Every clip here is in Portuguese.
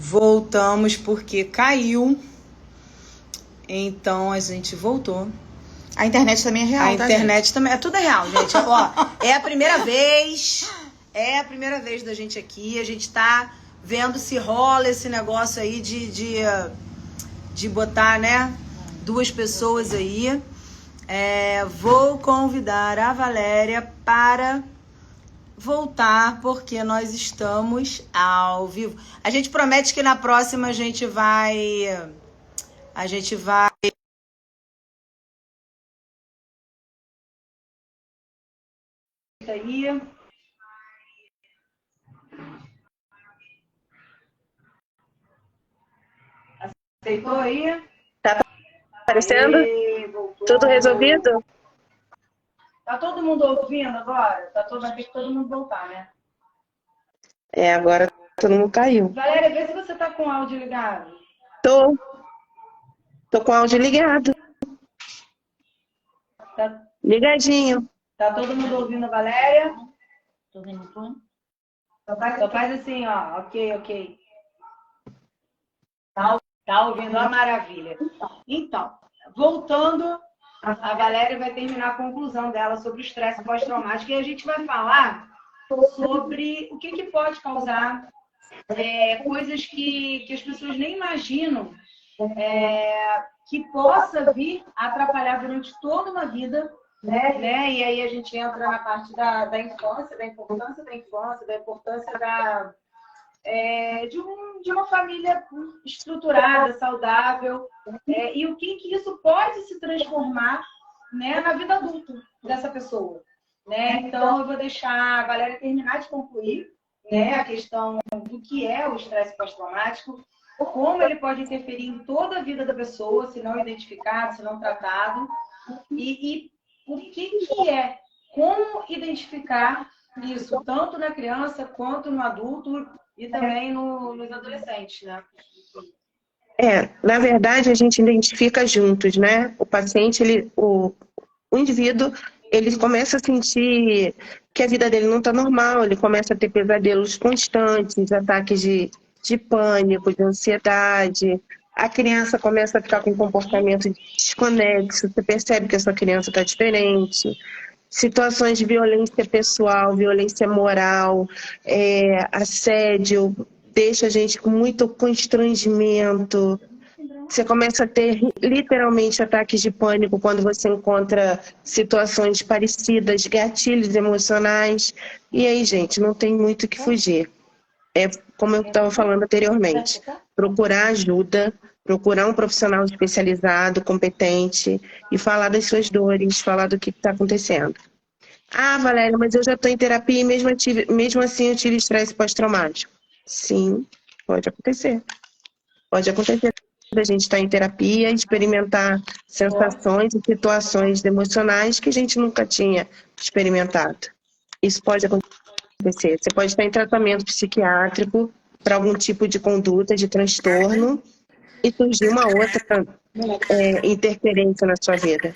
Voltamos porque caiu. Então a gente voltou. A internet também é real, A internet também. Tudo é real, gente. Ó, é a primeira vez. É a primeira vez da gente aqui. A gente tá vendo se rola esse negócio aí de botar, né? Duas pessoas aí. Vou convidar a Valéria para voltar, porque nós estamos ao vivo. A gente promete que na próxima a gente vai aí. Aceitou aí? Tá aparecendo? Tudo resolvido? Tá todo mundo ouvindo agora? Vai ter que todo mundo voltar, né? Agora todo mundo caiu. Valéria, vê se você tá com o áudio ligado. Tô com o áudio ligado. Tá, Ligadinho. tá todo mundo ouvindo a Valéria? Tô ouvindo tudo. Então faz assim, ó. Ok. Tá ouvindo a maravilha. Então, voltando, a Valéria vai terminar a conclusão dela sobre o estresse pós-traumático e a gente vai falar sobre o que pode causar coisas que as pessoas nem imaginam que possa vir a atrapalhar durante toda uma vida, né? E aí a gente entra na parte da infância, da importância da infância, da importância de uma família estruturada, saudável, e o que isso pode se transformar, né, na vida adulta dessa pessoa. Né? Então, eu vou deixar a Valéria terminar de concluir, né, a questão do que é o estresse pós-traumático, como ele pode interferir em toda a vida da pessoa, se não identificado, se não tratado, e o que é, como identificar isso, tanto na criança quanto no adulto e também nos adolescentes, né? Na verdade, a gente identifica juntos, né? O paciente, o indivíduo, ele começa a sentir que a vida dele não está normal, ele começa a ter pesadelos constantes, ataques de pânico, de ansiedade. A criança começa a ficar com um comportamento desconexo, você percebe que essa criança está diferente. Situações de violência pessoal, violência moral, assédio, deixa a gente com muito constrangimento. Você começa a ter literalmente ataques de pânico quando você encontra situações parecidas, gatilhos emocionais. E aí, gente, não tem muito o que fugir. Como eu estava falando anteriormente, procurar ajuda, procurar um profissional especializado, competente, e falar das suas dores, falar do que está acontecendo. Ah, Valéria, mas eu já estou em terapia e mesmo assim eu tive estresse pós-traumático. Sim, pode acontecer. Pode acontecer da gente estar em terapia e experimentar sensações e situações emocionais que a gente nunca tinha experimentado. Isso pode acontecer. Você pode estar em tratamento psiquiátrico para algum tipo de conduta, de transtorno, e surgir uma outra interferência na sua vida.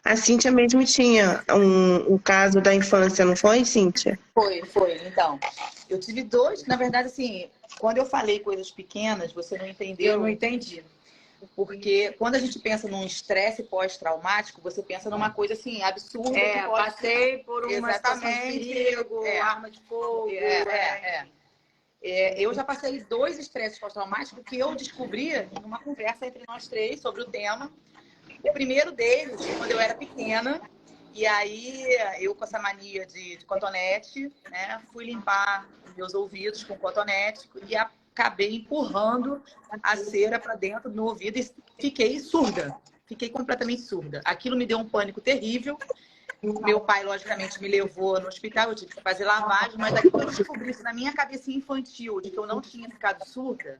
A Cíntia mesmo tinha um caso da infância, não foi, Cíntia? Foi. Então, eu tive dois, na verdade, assim, quando eu falei coisas pequenas, você não entendeu. Eu não entendi. Porque quando a gente pensa num estresse pós-traumático, você pensa numa coisa assim, absurda. Que pode Passei por uma situação de perigo, arma de fogo. Eu já passei 2 estresses pós-traumáticos que eu descobri numa conversa entre nós 3 sobre o tema. O primeiro deles, quando eu era pequena, e aí eu com essa mania de cotonete, né, fui limpar meus ouvidos com cotonete e acabei empurrando a cera para dentro do meu ouvido e fiquei surda. Fiquei completamente surda. Aquilo me deu um pânico terrível. Meu pai, logicamente, me levou no hospital, eu tive que fazer lavagem, mas daí que eu descobri isso na minha cabecinha infantil, de que eu não tinha ficado surda,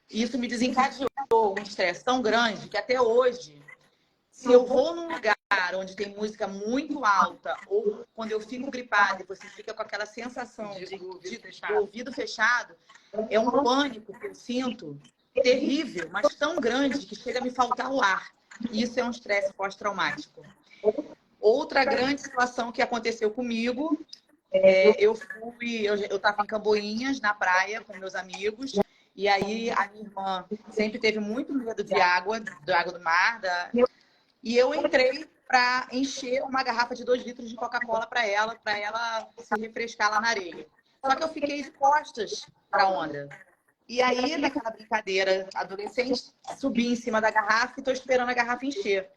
isso me desencadeou um estresse tão grande que até hoje, se eu vou num lugar onde tem música muito alta, ou quando eu fico gripada e você fica com aquela sensação de ouvido fechado, é um pânico que eu sinto terrível, mas tão grande que chega a me faltar o ar. Isso é um estresse pós-traumático. Outra grande situação que aconteceu comigo, eu estava em Camboinhas, na praia, com meus amigos, E aí a minha irmã sempre teve muito medo de água, da água do mar. E eu entrei para encher uma garrafa de 2 litros de Coca-Cola para ela se refrescar lá na areia. Só que eu fiquei de costas para a onda. E aí, naquela brincadeira adolescente, subi em cima da garrafa e estou esperando a garrafa encher.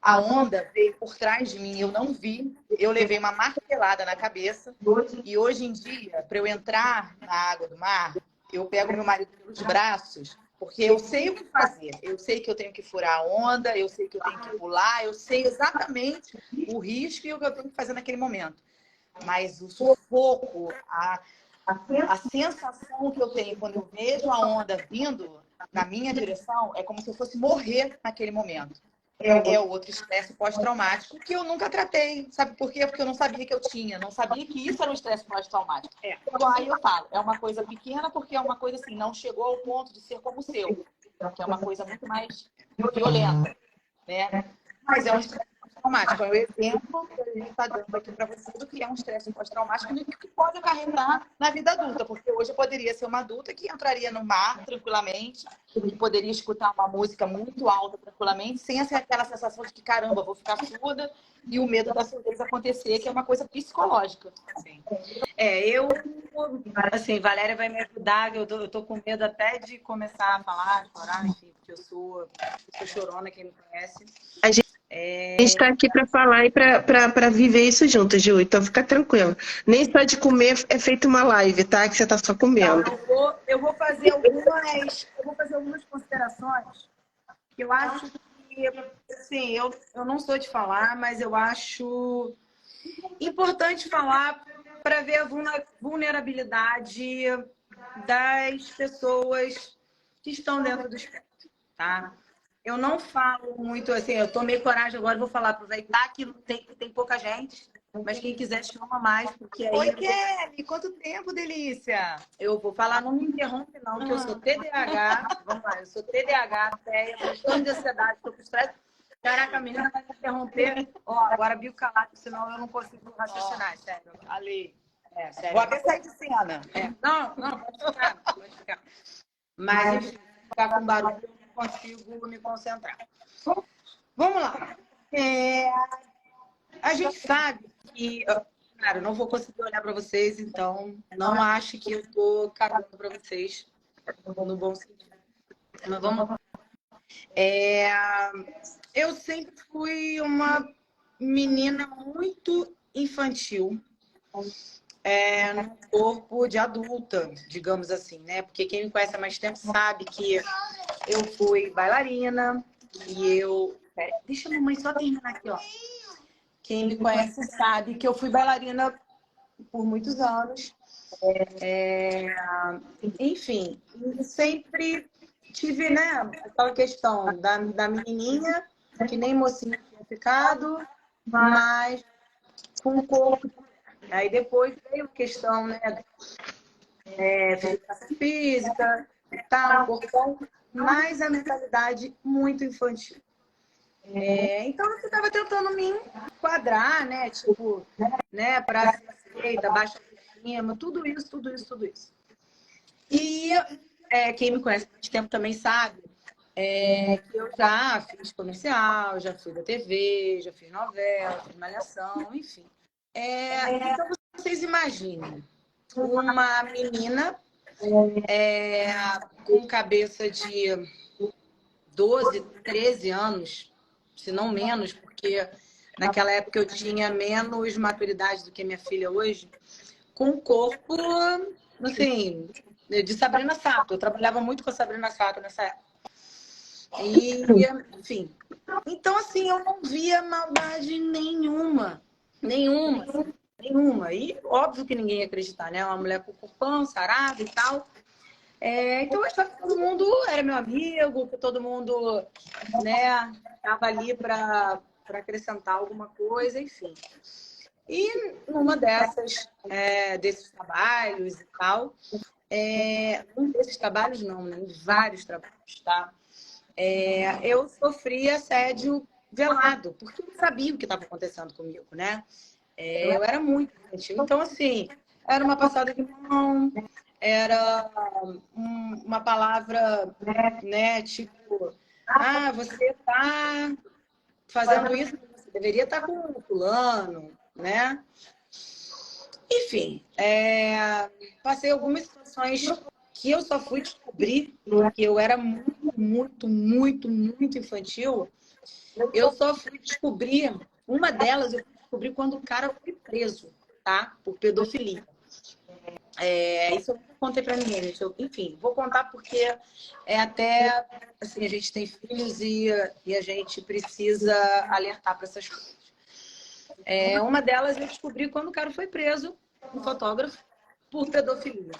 A onda veio por trás de mim, eu não vi. Eu levei uma martelada na cabeça. E hoje em dia, para eu entrar na água do mar, eu pego meu marido pelos braços, porque eu sei o que fazer. Eu sei que eu tenho que furar a onda, eu sei que eu tenho que pular, eu sei exatamente o risco e o que eu tenho que fazer naquele momento. Mas o sufoco, a sensação que eu tenho quando eu vejo a onda vindo na minha direção é como se eu fosse morrer naquele momento. É outro estresse pós-traumático que eu nunca tratei. Sabe por quê? Porque eu não sabia que eu tinha. Não sabia que isso era um estresse pós-traumático. Então, aí eu falo, é uma coisa pequena porque é uma coisa assim, não chegou ao ponto de ser como o seu. Que é uma coisa muito mais violenta, né? Mas é um estresse pós-traumático. É o exemplo que a gente está dando aqui para você do que é um estresse pós-traumático e que pode acarretar na vida adulta. Porque hoje eu poderia ser uma adulta que entraria no mar tranquilamente, que poderia escutar uma música muito alta tranquilamente, sem aquela sensação de que, caramba, vou ficar surda e o medo da surdez acontecer, que é uma coisa psicológica. Assim. Eu, assim, Valéria vai me ajudar, eu tô com medo até de começar a falar, chorar, enfim, porque eu sou chorona, quem me conhece. A gente está aqui para falar e para viver isso junto, Ju, então fica tranquilo. Nem só de comer é feito uma live, tá? Que você está só comendo. Então, eu vou fazer algumas considerações que eu acho que, assim, eu não sou de falar, mas eu acho importante falar para ver a vulnerabilidade das pessoas que estão dentro do espectro, tá? Eu não falo muito, assim, eu tomei coragem agora, vou falar, aproveitar que tem pouca gente, mas quem quiser chama mais, porque aí... Oi, Kelly! Quanto tempo, delícia! Eu vou falar, não me interrompe não, que eu sou TDAH, vamos lá, eu sou TDAH, transtorno de ansiedade, estou com estresse. Caraca, a menina vai me interromper. Agora bico calado, senão eu não consigo raciocinar, sério. Ali. Sério. Vou até sair de cena. Não, pode ficar. Mas, enfim, ficar com barulho, eu não consigo me concentrar. Vamos lá. A gente sabe que... Cara, eu não vou conseguir olhar para vocês, então não acho que eu tô cagando para vocês, no bom sentido. Mas vamos lá. Eu sempre fui uma menina muito infantil, no corpo de adulta, digamos assim, né? Porque quem me conhece há mais tempo sabe que eu fui bailarina e eu... Deixa a mamãe só terminar aqui, ó. Quem me conhece sabe que eu fui bailarina por muitos anos. Enfim, sempre tive, né, aquela questão da menininha, que nem mocinha tinha ficado, mas com o corpo. Aí depois veio a questão, né, educação física e tal, corpão, mas a mentalidade muito infantil. Então eu ficava tentando me enquadrar, né? Tipo, né? Pra ser aceita, baixa autoestima, tudo isso. E quem me conhece há muito tempo também sabe que eu já fiz comercial, já fui da TV, já fiz novela, fiz malhação, enfim. Então vocês imaginem uma menina com cabeça de 12, 13 anos, se não menos, porque naquela época eu tinha menos maturidade do que minha filha hoje, com o corpo, assim, de Sabrina Sato. Eu trabalhava muito com a Sabrina Sato nessa época. E, enfim. Então, assim, eu não via maldade nenhuma. E óbvio que ninguém ia acreditar, né? Uma mulher com corpão, sarada e tal. Então eu achava que todo mundo era meu amigo, que todo mundo, né, estava ali para acrescentar alguma coisa, enfim. E numa desses trabalhos e tal, um desses trabalhos não, né, vários trabalhos, tá? Eu sofri assédio velado, porque eu não sabia o que estava acontecendo comigo, né? Eu era muito infantil. Então, assim, era uma passada de mão, era uma palavra, né, tipo, você tá fazendo isso, você deveria estar com o fulano, né? Enfim, passei algumas situações que eu só fui descobrir que eu era muito infantil. Eu só fui descobrir, uma delas eu descobri quando o cara foi preso, tá? Por pedofilia. Isso eu contei pra ninguém, gente. Enfim, vou contar porque até assim, a gente tem filhos e a gente precisa alertar para essas coisas. Uma delas eu descobri quando o cara foi preso, um fotógrafo, por pedofilia.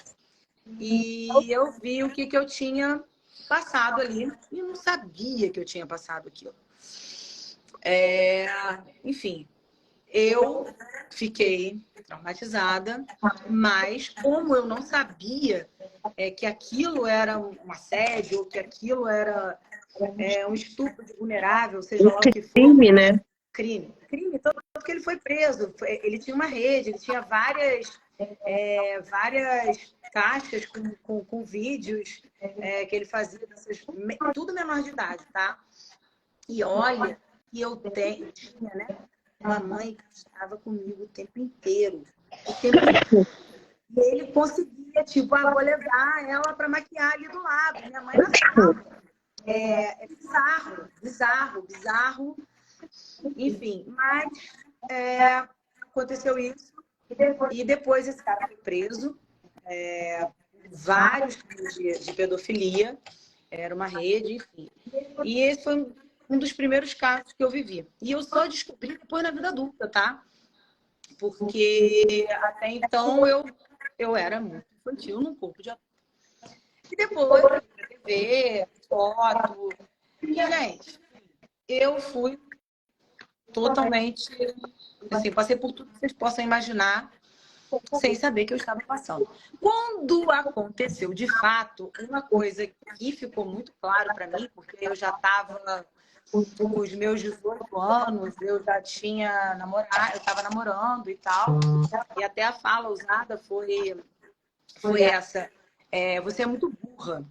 E eu vi o que eu tinha passado ali e não sabia que eu tinha passado aquilo. Enfim, eu fiquei traumatizada, mas como eu não sabia que aquilo era um assédio, ou que aquilo era um estupro de vulnerável, seja lá o que for. Crime, né? Crime, tanto que ele foi preso. Ele tinha uma rede, ele tinha várias caixas com vídeos que ele fazia, tudo menor de idade, tá? E olha, que eu tinha, né? Uma mãe que estava comigo o tempo inteiro. E ele conseguia, tipo, vou levar ela para maquiar ali do lado. Minha mãe na sala. É bizarro. Enfim, mas aconteceu isso. E depois esse cara foi preso. Vários crimes de pedofilia. Era uma rede, enfim. E esse foi um dos primeiros casos que eu vivi. E eu só descobri depois na vida adulta, tá? Porque até então eu era muito infantil num corpo de adulto. E depois, na TV, foto. E, gente, eu fui totalmente, assim, passei por tudo que vocês possam imaginar, sem saber que eu estava passando. Quando aconteceu, de fato, uma coisa que ficou muito claro para mim, porque eu já estava com os meus 18 anos, eu já tinha namorado, eu estava namorando e tal, e até a fala usada foi essa. Você é muito burra.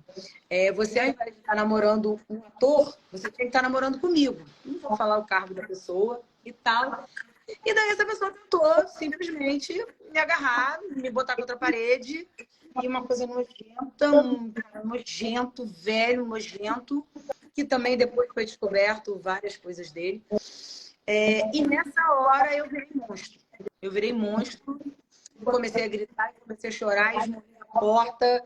Você, ao invés de estar namorando um ator, você tem que estar namorando comigo. Não vou falar o cargo da pessoa e tal. E daí essa pessoa tentou simplesmente me agarrar, me botar contra a parede. E uma coisa nojenta, um cara nojento, velho, nojento, que também depois foi descoberto várias coisas dele. E nessa hora eu virei monstro. Eu virei monstro, comecei a gritar, comecei a chorar, esmurrei a porta.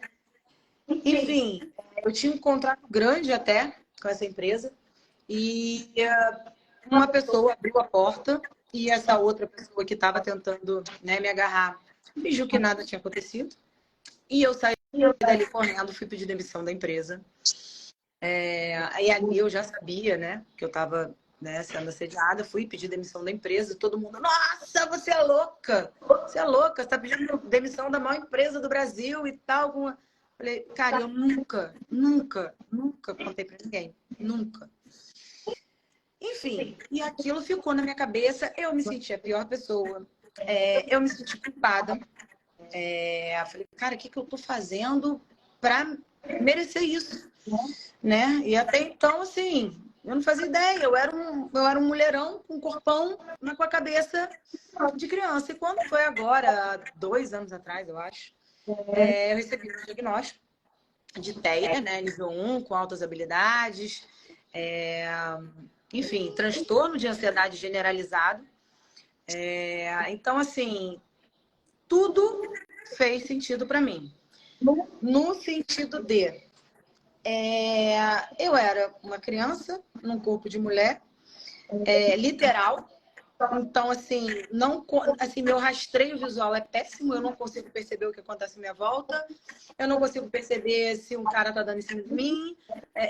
Enfim, eu tinha um contrato grande até com essa empresa. E uma pessoa abriu a porta e essa outra pessoa que estava tentando, né, me agarrar fingiu que nada tinha acontecido. E eu saí dali correndo, fui pedir demissão da empresa. Aí ali eu já sabia, né, que eu estava, né, sendo assediada. Fui pedir demissão da empresa. Todo mundo, nossa, você é louca! Você é louca, você está pedindo demissão da maior empresa do Brasil e tal. Falei, cara, eu nunca contei para ninguém. Nunca. Enfim, e aquilo ficou na minha cabeça. Eu me senti a pior pessoa. Eu me senti culpada. Falei, cara, o que eu tô fazendo para merecer isso? Né? E até então, assim, eu não fazia ideia. Eu era um mulherão com um corpão, mas com a cabeça de criança. E quando foi agora, há 2 anos atrás, eu acho, eu recebi um diagnóstico de TEA, né? Nível 1, com altas habilidades. Enfim, transtorno de ansiedade generalizado. Então, assim, tudo fez sentido para mim. No sentido de... eu era uma criança num corpo de mulher, literal. Então, assim, meu rastreio visual é péssimo. Eu não consigo perceber o que acontece à minha volta. Eu não consigo perceber se um cara tá dando em cima de mim.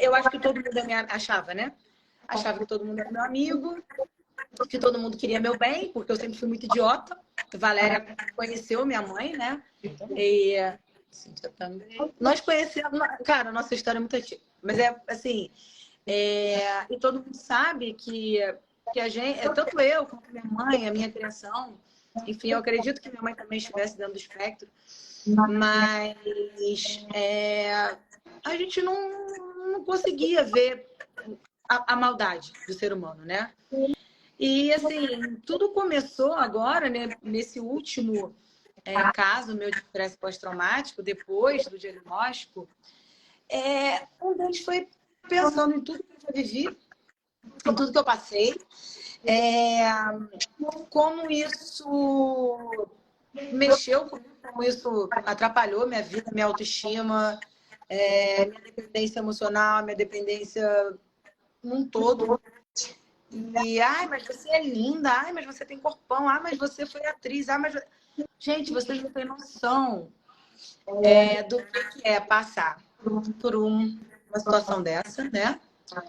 Eu acho que todo mundo achava, né? Achava que todo mundo era meu amigo, que todo mundo queria meu bem, porque eu sempre fui muito idiota. Valéria conheceu minha mãe, né? E Cíntia também. Nós conhecemos... Cara, nossa história é muito antiga. Mas assim... e todo mundo sabe que a gente... tanto eu como minha mãe, a minha criação... Enfim, eu acredito que minha mãe também estivesse dentro do espectro. Mas... a gente não conseguia ver a maldade do ser humano, né? E, assim, tudo começou agora, né, nesse último caso meu de estresse pós-traumático, depois do diagnóstico, onde a gente foi pensando em tudo que eu já vivi, em tudo que eu passei, como isso mexeu comigo, como isso atrapalhou minha vida, minha autoestima, minha dependência emocional, minha dependência num todo. E, ai, mas você é linda, ai, mas você tem corpão, ai, mas você foi atriz, ai, mas... Gente, vocês não têm noção do que é passar por uma situação dessa, né?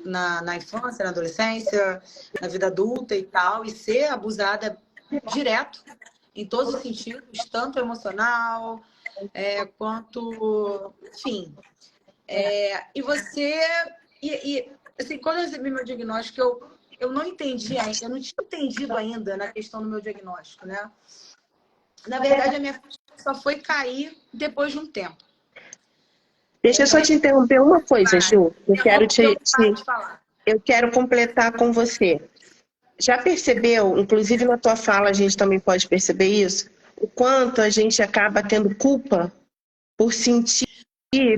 Na infância, na adolescência, na vida adulta e tal, e ser abusada direto, em todos os sentidos, tanto emocional, quanto, enfim. E você... assim, quando eu recebi meu diagnóstico, eu não entendi ainda, eu não tinha entendido ainda na questão do meu diagnóstico, né? Na verdade, a minha ficha só foi cair depois de um tempo. Deixa eu só te interromper uma coisa, Ju. Eu quero completar com você. Já percebeu, inclusive na tua fala a gente também pode perceber isso, o quanto a gente acaba tendo culpa por sentir,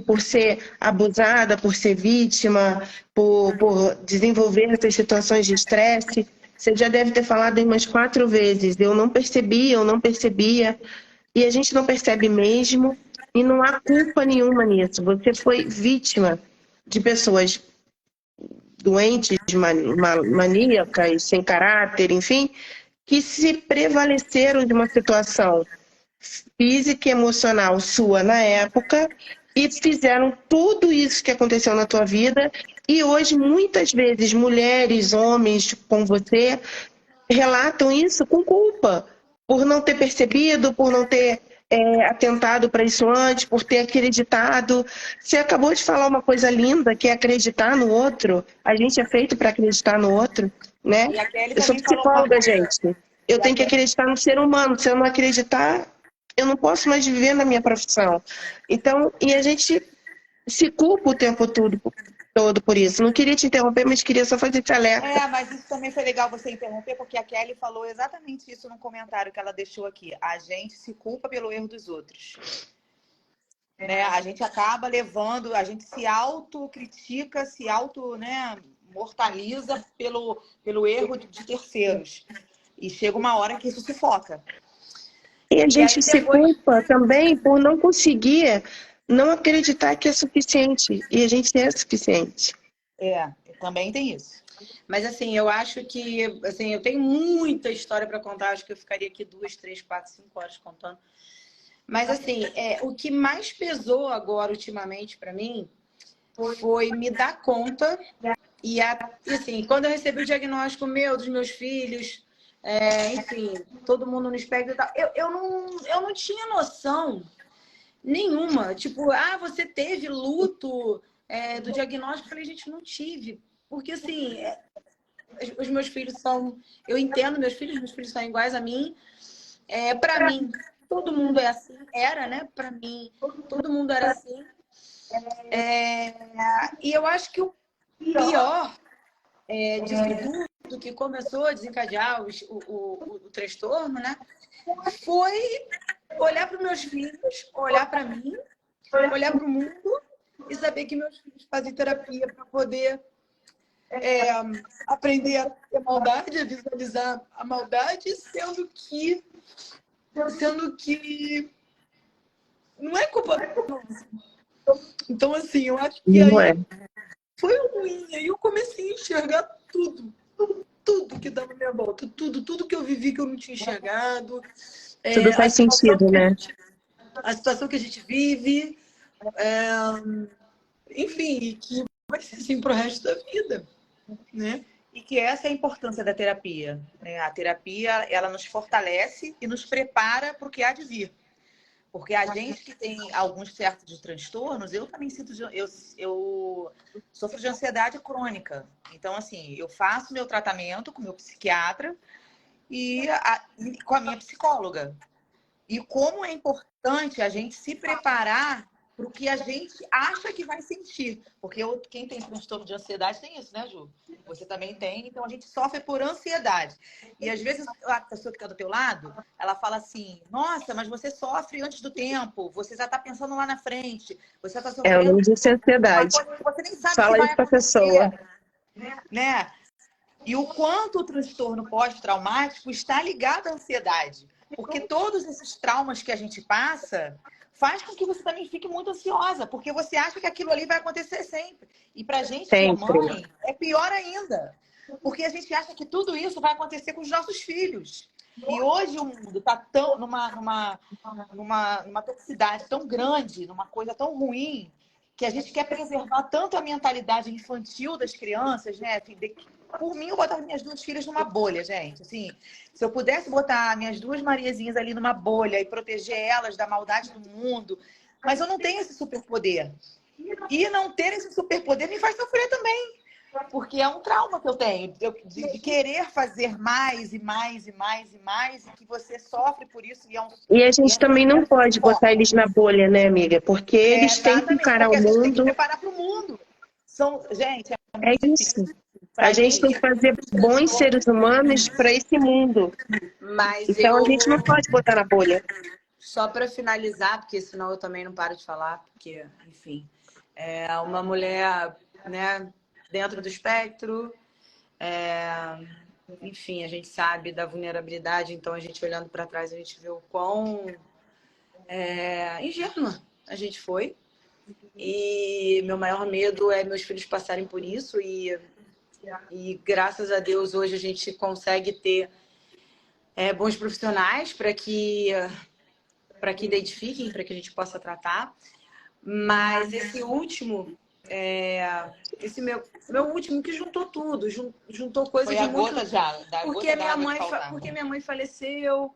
por ser abusada, por ser vítima, por desenvolver essas situações de estresse? Você já deve ter falado aí umas 4 vezes. Eu não percebia. E a gente não percebe mesmo. E não há culpa nenhuma nisso. Você foi vítima de pessoas doentes, maníacas, sem caráter, enfim, que se prevaleceram de uma situação física e emocional sua na época e fizeram tudo isso que aconteceu na tua vida. E hoje, muitas vezes, mulheres, homens com você relatam isso com culpa, por não ter percebido, por não ter atentado para isso antes, por ter acreditado. Você acabou de falar uma coisa linda, que é acreditar no outro. A gente é feito para acreditar no outro, né? Eu sou psicóloga, gente. Eu tenho que acreditar no ser humano. Se eu não acreditar, eu não posso mais viver na minha profissão. Então, e a gente se culpa o tempo todo por isso. Não queria te interromper, mas queria só fazer esse alerta. Mas isso também foi legal você interromper, porque a Kelly falou exatamente isso no comentário que ela deixou aqui. A gente se culpa pelo erro dos outros. Né? A gente acaba levando, a gente se autocritica, se mortaliza pelo erro de terceiros. E chega uma hora que isso se foca. E a gente se culpa também por não conseguir, não acreditar que é suficiente. E a gente é suficiente. Também tem isso. Mas, assim, eu acho que... assim, eu tenho muita história para contar. Acho que eu ficaria aqui 2, 3, 4, 5 horas contando. Mas, assim, o que mais pesou agora, ultimamente, para mim, foi me dar conta. E, assim, quando eu recebi o diagnóstico dos meus filhos... enfim, todo mundo no espectro e tal. Eu não tinha noção nenhuma. Tipo, você teve luto do diagnóstico? Eu falei, gente, não tive. Porque, assim, os meus filhos são... Eu entendo meus filhos são iguais a mim. Para mim, todo mundo é assim. Era, né? Para mim, todo mundo era assim. E eu acho que o pior disso tudo que começou a desencadear o transtorno, né? Foi olhar para os meus filhos, olhar para mim, olhar para o mundo e saber que meus filhos fazem terapia para poder aprender a ter maldade, a visualizar a maldade, sendo que não é culpa nossa. Então, assim, eu acho que aí foi ruim. Aí eu comecei a enxergar tudo que dava na minha volta, tudo que eu vivi que eu não tinha enxergado. Tudo faz sentido, né? A situação que a gente vive, enfim, que vai ser assim pro resto da vida, né? E que essa é a importância da terapia, né? A terapia, ela nos fortalece e nos prepara para o que há de vir. Porque a gente que tem alguns certos de transtornos, eu também sinto... Eu sofro de ansiedade crônica. Então, assim, eu faço meu tratamento com o meu psiquiatra e com a minha psicóloga. E como é importante a gente se preparar para o que a gente acha que vai sentir. Porque quem tem transtorno de ansiedade tem isso, né, Ju? Você também tem, então a gente sofre por ansiedade. E às vezes a pessoa que está do teu lado, ela fala assim, nossa, mas você sofre antes do tempo, você já está pensando lá na frente, você já está É, eu sofrendo não disse uma ansiedade. coisa que você nem sabe Fala que vai isso pra pessoa. acontecer, né? E o quanto o transtorno pós-traumático está ligado à ansiedade. Porque todos esses traumas que a gente passa faz com que você também fique muito ansiosa, porque você acha que aquilo ali vai acontecer sempre. E pra gente que é Sempre. mãe, é pior ainda. Porque a gente acha que tudo isso vai acontecer com os nossos filhos. E hoje o mundo está tão numa toxicidade tão grande, numa coisa tão ruim, que a gente quer preservar tanto a mentalidade infantil das crianças, né? Por mim, eu botava minhas duas filhas numa bolha, gente. Assim, se eu pudesse botar minhas duas Mariazinhas ali numa bolha e proteger elas da maldade do mundo, mas eu não tenho esse superpoder. E não ter esse superpoder me faz sofrer também. Porque é um trauma que eu tenho, de querer fazer mais e mais e mais e mais, e que você sofre por isso. E a gente também não pode botar eles na bolha, né, amiga? Porque eles têm que encarar porque o a gente tem que mundo. preparar para o mundo. Gente, é É muito isso. difícil. A gente tem que fazer bons seres humanos para esse mundo. Mas Então a gente não pode botar na bolha. Só para finalizar, porque senão eu também não paro de falar, porque, enfim, é uma mulher, né, dentro do espectro, enfim, a gente sabe da vulnerabilidade, então a gente olhando para trás, a gente vê o quão ingênua a gente foi. E meu maior medo é meus filhos passarem por isso e graças a Deus hoje a gente consegue ter bons profissionais para que identifiquem, para que a gente possa tratar. Mas esse último, esse meu último que juntou tudo, juntou coisas de muito... Porque minha mãe faleceu,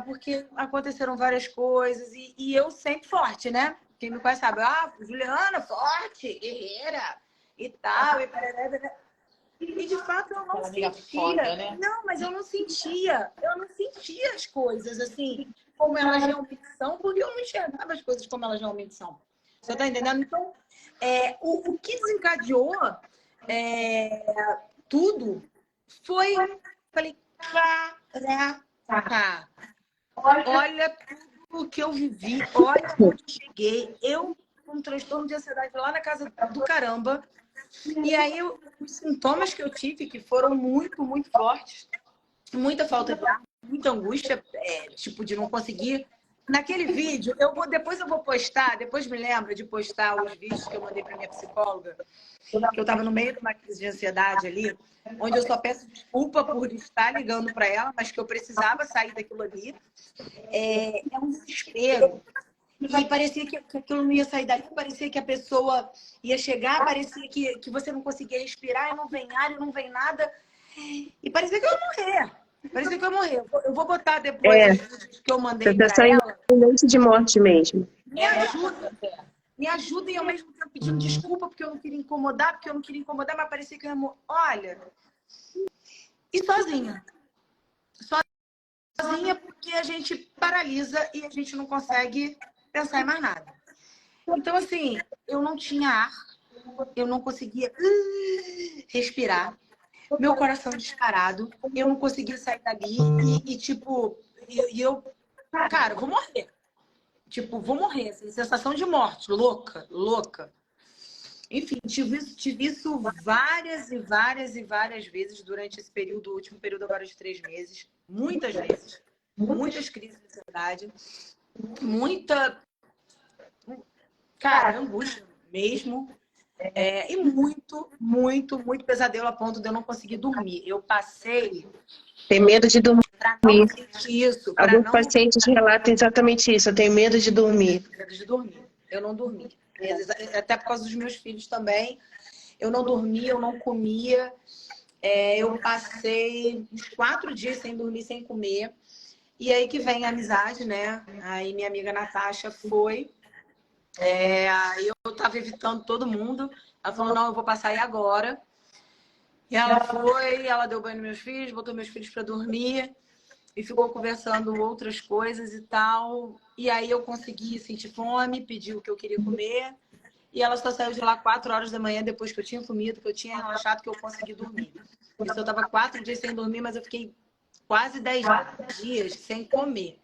porque aconteceram várias coisas e eu sempre forte, né? Quem me conhece sabe, Juliana, forte, guerreira e tal, e de fato eu não sentia. Foda, né? Não, mas eu não sentia as coisas assim, como elas realmente são, porque eu não enxergava as coisas como elas realmente são. Você tá entendendo? Então, o que desencadeou tudo foi, falei, caraca, olha tudo que eu vivi, olha onde eu cheguei, eu com um transtorno de ansiedade lá na casa do caramba. E aí, os sintomas que eu tive, que foram muito, muito fortes, muita falta de ar, muita angústia, tipo, de não conseguir. Naquele vídeo, depois eu vou postar, depois me lembro de postar os vídeos que eu mandei para minha psicóloga, que eu estava no meio de uma crise de ansiedade ali, onde eu só peço desculpa por estar ligando para ela, mas que eu precisava sair daquilo ali. É um desespero. E parecia que aquilo não ia sair dali, parecia que a pessoa ia chegar, parecia que você não conseguia respirar, e não vem ar, e não vem nada. E parecia que eu ia morrer. Parecia que eu ia morrer. Eu vou botar depois os vídeos que eu mandei para ela. Iminente de morte mesmo. Me ajuda. Me ajuda e ao mesmo tempo pedindo desculpa, porque eu não queria incomodar, mas parecia que eu ia morrer. Olha, e sozinha. Sozinha porque a gente paralisa e a gente não consegue pensar em mais nada. Então, assim, eu não tinha ar, eu não conseguia respirar, meu coração disparado, eu não conseguia sair dali eu, cara, vou morrer. Tipo, vou morrer, assim, sensação de morte, louca. Enfim, tive isso várias e várias vezes durante esse período, o último período agora de 3 meses, muitas vezes, muitas crises de ansiedade, muita, cara, angústia mesmo, e muito pesadelo a ponto de eu não conseguir dormir. Eu passei... Tem medo de dormir. Não sentir isso. Alguns pacientes relatam exatamente isso. Eu tenho medo de dormir. Medo de dormir. Eu não dormi. Até por causa dos meus filhos também. Eu não dormia, eu não comia. Eu passei uns 4 dias sem dormir, sem comer. E aí que vem a amizade, né? Aí minha amiga Natasha foi. Aí eu tava evitando todo mundo. Ela falou, não, eu vou passar aí agora. E ela foi, ela deu banho nos meus filhos, botou meus filhos para dormir. e ficou conversando outras coisas e tal. E aí eu consegui sentir fome, pedi o que eu queria comer. E ela só saiu de lá 4 horas da manhã, depois que eu tinha comido, que eu tinha relaxado, que eu consegui dormir. Isso eu estava 4 dias sem dormir, mas eu fiquei quase 10 dias sem comer.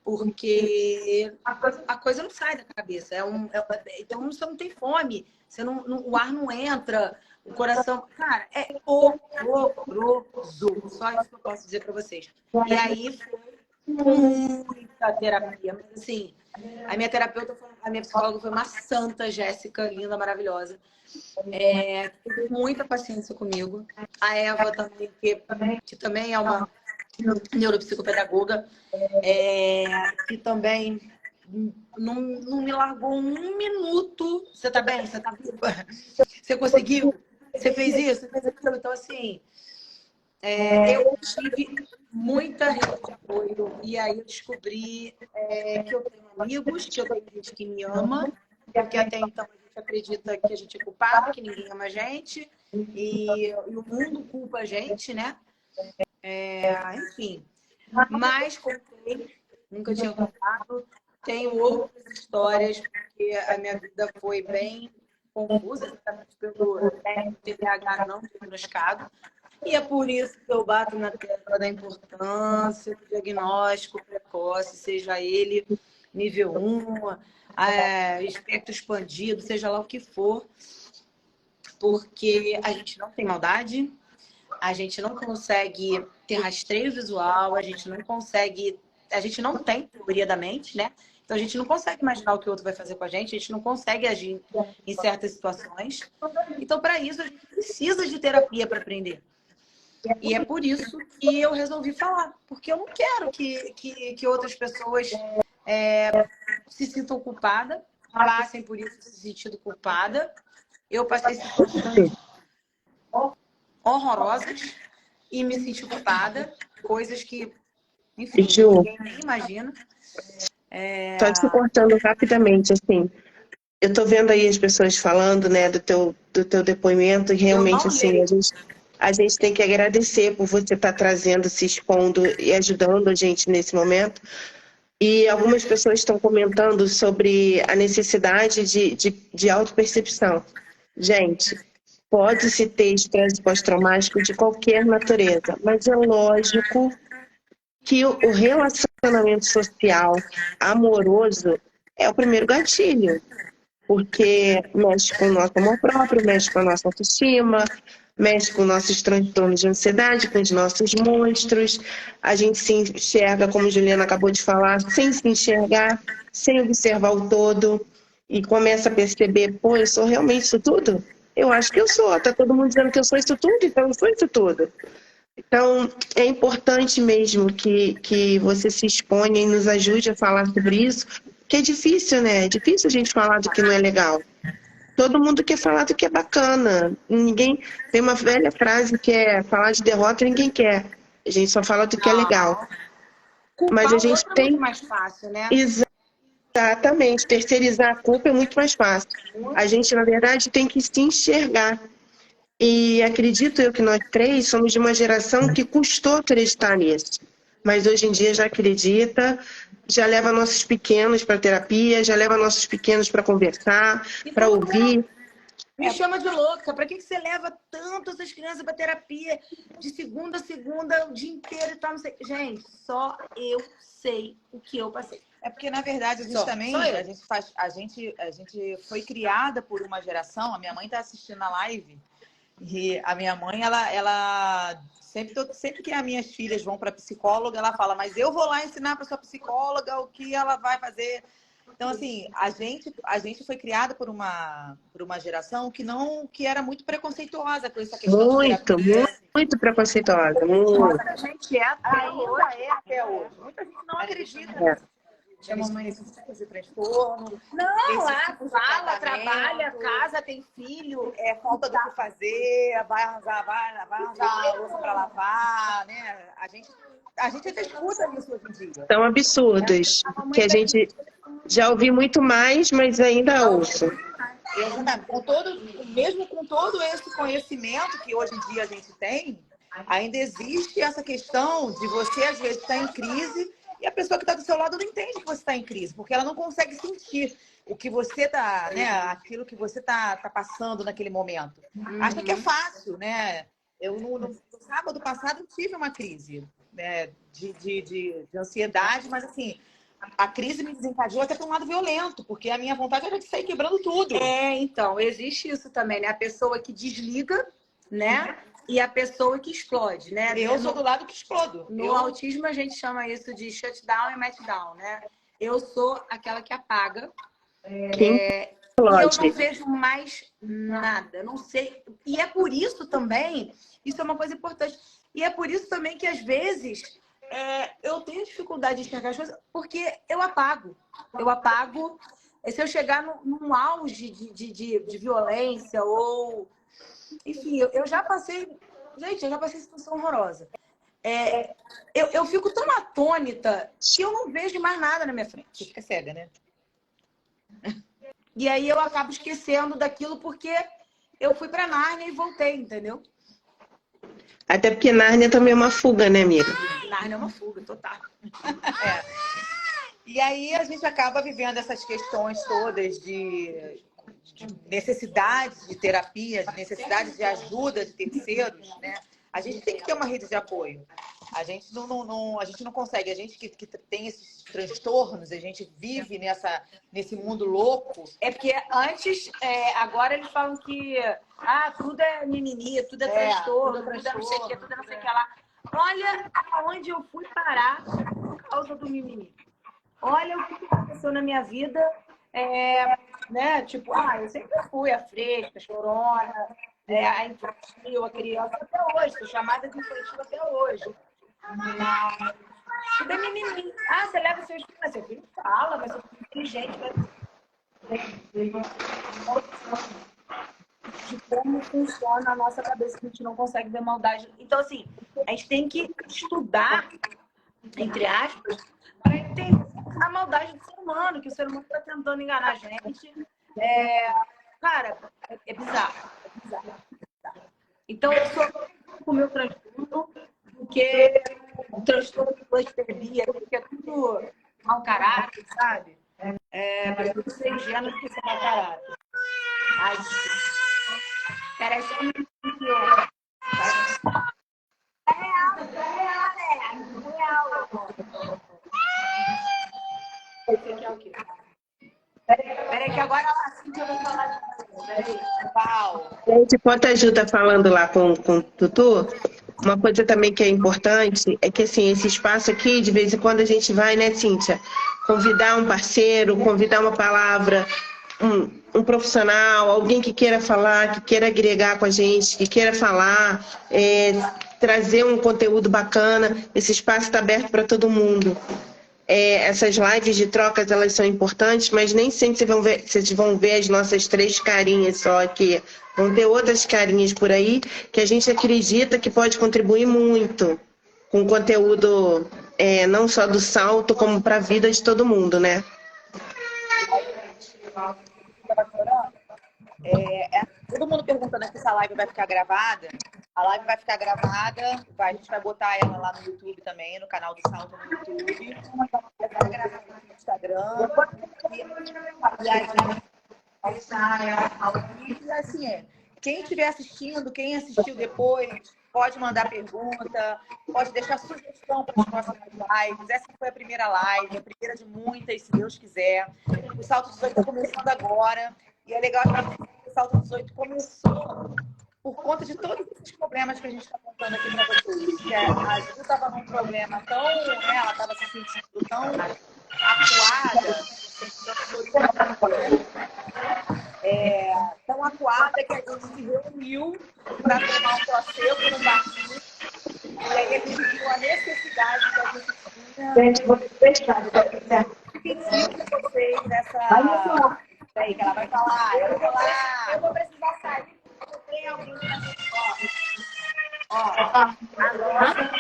Porque a coisa não sai da cabeça. Então você não tem fome, o ar não entra, o coração... Cara, é horroroso. Só isso que eu posso dizer para vocês. E aí foi muita terapia. Mas assim, a minha terapeuta, a minha psicóloga foi uma santa, Jéssica, linda, maravilhosa. Teve muita paciência comigo. A Eva também, que também é uma neuropsicopedagoga, que também não me largou um minuto. Você tá bem? Você tá viva? Você conseguiu? Você fez isso? Você fez aquilo? Então, assim, eu tive muita rede de apoio. E aí eu descobri que eu tenho amigos, que eu tenho gente que me ama, porque até então a gente acredita que a gente é culpado, que ninguém ama a gente, e o mundo culpa a gente, né? Enfim. Mas contei, nunca tinha contado. Tenho outras histórias, porque a minha vida foi bem confusa, exatamente pelo TDAH não diagnosticado. E é por isso que eu bato na tecla da importância do diagnóstico precoce, seja ele nível 1, espectro expandido, seja lá o que for, porque a gente não tem maldade, a gente não consegue ter rastreio visual, a gente não tem teoria da mente, né? Então a gente não consegue imaginar o que o outro vai fazer com a gente não consegue agir em certas situações. Então, para isso, a gente precisa de terapia para aprender. E é por isso que eu resolvi falar, porque eu não quero que outras pessoas se sintam culpadas, passem por isso se sentindo culpada. Eu passei situações horrorosas e me senti culpada, coisas que, enfim, ninguém nem imagina. Só te cortando rapidamente, assim, eu tô vendo aí as pessoas falando, né, do teu depoimento, e realmente, assim, a gente tem que agradecer por você estar trazendo, se expondo e ajudando a gente nesse momento. E algumas pessoas estão comentando sobre a necessidade de autopercepção. Gente, pode-se ter estresse pós-traumático de qualquer natureza, mas é lógico que o relacionamento social, amoroso, é o primeiro gatilho. Porque mexe com o nosso amor próprio, mexe com a nossa autoestima, mexe com nossos transtornos de ansiedade, com os nossos monstros. A gente se enxerga, como a Juliana acabou de falar, sem se enxergar, sem observar o todo. E começa a perceber, pô, eu sou realmente isso tudo? Eu acho que eu sou. Está todo mundo dizendo que eu sou isso tudo, então eu sou isso tudo. Então, é importante mesmo que você se exponha e nos ajude a falar sobre isso, que é difícil, né? É difícil a gente falar do que não é legal. Todo mundo quer falar do que é bacana. Ninguém tem uma velha frase que é falar de derrota ninguém quer. A gente só fala do que é legal. Mas a gente tem... É muito mais fácil, né? Exatamente. Terceirizar a culpa é muito mais fácil. A gente, na verdade, tem que se enxergar. E acredito eu que nós três somos de uma geração que custou acreditar nisso. Mas hoje em dia já acredita, já leva nossos pequenos para terapia, já leva nossos pequenos para conversar, para ouvir. Me chama de louca. Para que você leva tanto essas crianças para terapia de segunda a segunda, o dia inteiro e tal? Não sei. Gente, só eu sei o que eu passei. É porque, na verdade, a gente foi criada por uma geração. A minha mãe está assistindo a live. E a minha mãe, ela sempre que as minhas filhas vão para psicóloga, ela fala, mas eu vou lá ensinar para sua psicóloga o que ela vai fazer. Então, assim, a gente foi criada por uma geração que era muito preconceituosa com essa questão de terapia. Muito preconceituosa. A gente ainda é até hoje. Muita gente não acredita. Chama a mãe de transtorno. Não, fala, trabalha, casa, tem filho, falta do que fazer, vai arranjar a louça para lavar, né? A gente até escuta isso hoje em dia. São absurdos, que a gente já ouvi muito mais, mas ainda ouço. Exatamente. Mesmo com todo esse conhecimento que hoje em dia a gente tem, ainda existe essa questão de você, às vezes, estar em crise e a pessoa que está do seu lado não entende que você está em crise, porque ela não consegue sentir o que você tá, né? Aquilo que você tá passando naquele momento. Acha que é fácil, né? Eu, no sábado passado, tive uma crise, né, de ansiedade, mas assim, a crise me desencadeou até para um lado violento, porque a minha vontade era de sair quebrando tudo. Então, existe isso também, né? A pessoa que desliga, né? E a pessoa que explode, né? Eu sou do lado que explodo. No autismo, a gente chama isso de shutdown e meltdown, né? Eu sou aquela que apaga. E eu não vejo mais nada, não sei. E é por isso também, isso é uma coisa importante, e é por isso também que às vezes eu tenho dificuldade de enxergar as coisas, porque eu apago. Se eu chegar num auge de violência ou... Enfim, eu já passei... Gente, eu já passei situação horrorosa. Eu fico tão atônita que eu não vejo mais nada na minha frente. Você fica cega, né? E aí eu acabo esquecendo daquilo porque eu fui pra Nárnia e voltei, entendeu? Até porque Nárnia também é uma fuga, né, amiga? Nárnia é uma fuga, total. E aí a gente acaba vivendo essas questões todas de necessidade de terapia, de necessidade de ajuda de terceiros, né? A gente tem que ter uma rede de apoio. A gente não consegue. A gente que tem esses transtornos, a gente vive nesse mundo louco. É porque antes, agora eles falam que tudo é mimimi, tudo é transtorno, tudo é não sei o que, tudo é não sei o que lá. Olha aonde eu fui parar por causa do mimimi. Olha o que aconteceu na minha vida, né? Tipo, eu sempre fui a fresca, chorona, a infantil, a criança até hoje, sou chamada de infantil até hoje. Tudo é mimimi. Você leva seu filho, mas seu filho fala, mas seu filho é inteligente, de como funciona a nossa cabeça, que a gente não consegue ver maldade. Então, assim, a gente tem que estudar, entre aspas, para entender a maldade do ser humano, que o ser humano está tentando enganar a gente. Cara, é bizarro. Então, eu sou com o meu transtorno, porque o transtorno de hiperfobia, porque é tudo mau caráter, sabe? Mas tudo ser ingênuo porque é mau caráter. Ai, peraí, só um minutinho. É real. Esse aqui é o quê? Peraí, que agora assim que eu vou falar de você. Peraí. Pau. Gente, enquanto a Ju tá falando lá com o Tutu, uma coisa também que é importante é que, assim, esse espaço aqui, de vez em quando a gente vai, né, Cíntia? Convidar um parceiro, convidar uma palavra, um profissional, alguém que queira falar, que queira agregar com a gente, que queira falar, trazer um conteúdo bacana. Esse espaço está aberto para todo mundo. Essas lives de trocas, elas são importantes, mas nem sempre vocês vão ver as nossas 3 carinhas só aqui. Vão ter outras carinhas por aí que a gente acredita que pode contribuir muito com o conteúdo, não só do salto, como para a vida de todo mundo, né? Todo mundo perguntando se essa live vai ficar gravada. A live vai ficar gravada, a gente vai botar ela lá no YouTube também, no canal do Salto no YouTube. Vai ficar gravada no Instagram. E assim, quem estiver assistindo, quem assistiu depois, pode mandar pergunta, pode deixar sugestão para as próximas lives. Essa foi a primeira live, a primeira de muitas, se Deus quiser. O Salto 18 está começando agora. E é legal que o Salto 18 começou por conta de todos esses problemas que a gente está contando aqui para vocês. A Ju estava num problema tão... ela estava se sentindo tão acuada, tão acuada que a gente se reuniu para tomar um placebo no barzinho. E aí a gente viu a necessidade que a gente tinha. Gente, vou fechar. Pedir para vocês nessa... Peraí, que ela vai falar. Eu vou precisar sair. Tem alguém agora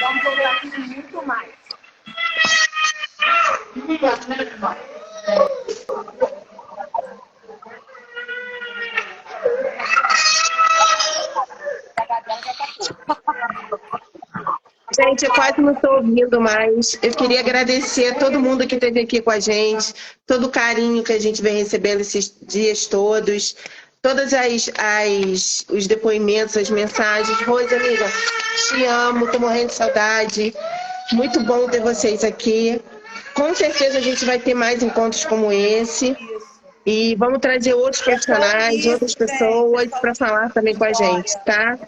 vamos voltar aqui muito mais. A Gabriela já tá pouco. Gente, eu quase não estou ouvindo mais. Eu queria agradecer a todo mundo que esteve aqui com a gente, todo o carinho que a gente vem recebendo esses dias todos, todas os depoimentos, as mensagens. Rose, amiga, te amo, estou morrendo de saudade. Muito bom ter vocês aqui. Com certeza a gente vai ter mais encontros como esse. E vamos trazer outros profissionais, outras pessoas para falar também com a gente, tá?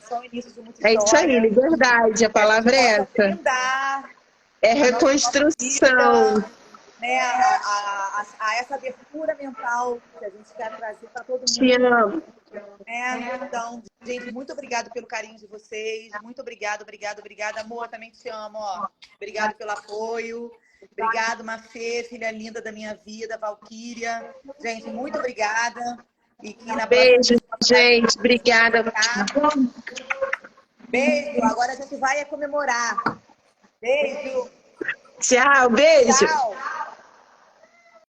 É isso aí, liberdade, a palavra é essa. É reconstrução. Né, a essa abertura mental que a gente quer trazer para todo mundo. Te amo. Então, gente, muito obrigado pelo carinho de vocês. Muito obrigada. Amor, também te amo. Ó. Obrigado pelo apoio. Obrigado, Mafê, filha linda da minha vida, Valquíria. Gente, muito obrigada. E que na Beijo, gente. Obrigada. Beijo. Agora a gente vai comemorar. Beijo. Tchau, beijo. Tchau.